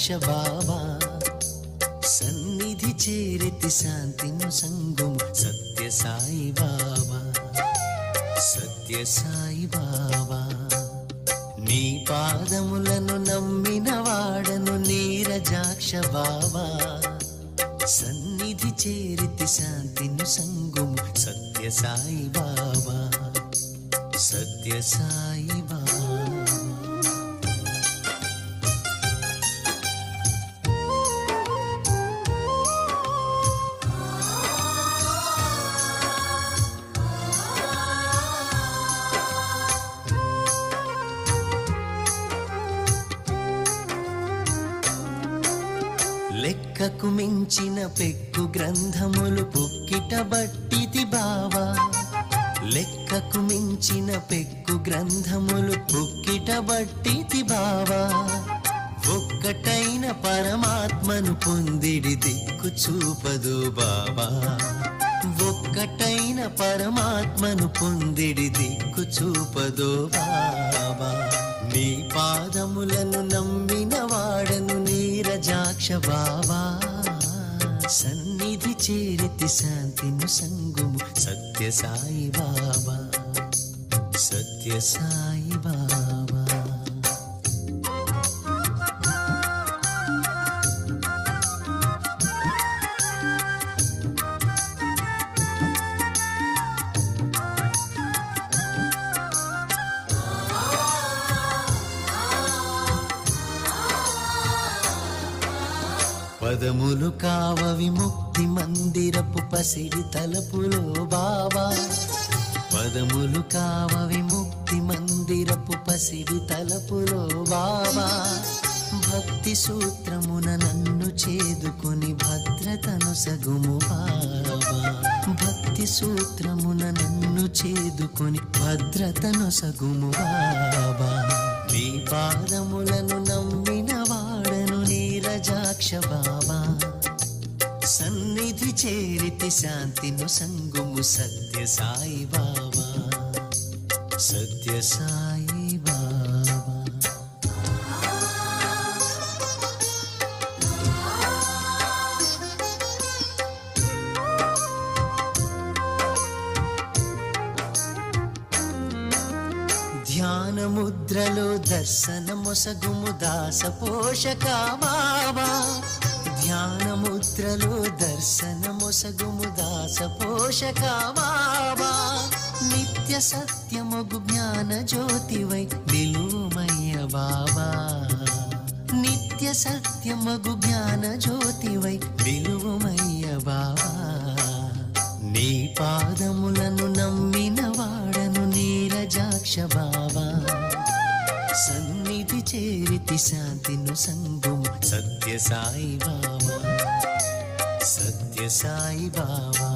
రజాక్ష బాబా సన్నిధి చేరితి శాంతిను సంగుము సత్య సాయి బాబా సత్య సాయి బాబా నీ పాదములను నమ్మిన వాడను నీరజాక్ష బాబా సన్నిధి చేరితి శాంతిను సంగుము సత్య సాయి బాబా సత్య సాయి బాబా లెక్కకు మించిన పెక్కు గ్రంథములు పుక్కిట బట్టితి బావా లెక్కకు మించిన పెక్కు గ్రంథములు పుక్కిట బట్టితి బావా ఒక్కటైన పరమాత్మను పొందిడి దిక్కు చూపదు బాబా ఒక్కటైన పరమాత్మను పొందిడి దిక్కు చూపదు బాబా నీ పాదములను నమ్మిన వాడను నీరజాక్ష బాబా సన్నిధి చేరితి శాంతిను సంగుము సత్య సాయి బాబా సత్య సాయి బాబా పదములు కావ విముక్తి మందిరపు పసిడి తలపులో బాబా పదములు కావ విముక్తి మందిరపు పసిడి తలపులో బాబా భక్తి సూత్రమున నన్ను చేదుకొని భద్రతను సగుము బాబా భక్తి సూత్రమున నన్ను చేదుకొని భద్రతను సగుము బాబా నీ పాదములను నమ్మిన వాడను నీరజాక్ష బాబా సన్నిధి చేరితి శాంతిను సంగుము సత్య సాయి బాబా సత్య సాయి బాబా ధ్యాన ముద్రలో దర్శనమొసగుము దాస పోషక బాబా ధ్యాన ముద్రలో దర్శనమొసగుము దాస పోషక బాబా నిత్య సత్యమగు జ్ఞాన జ్యోతివై నిలుమయ్య బాబా నిత్య సత్యమగు జ్ఞాన జ్యోతివై నిలుమయ్య బాబా నీ పాదములను నమ్మిన వాడను నీరజాక్ష బాబా సన్నిధి చేరితి శాంతిను సంగుము సత్య సాయి బాబా సత్య సాయి బాబా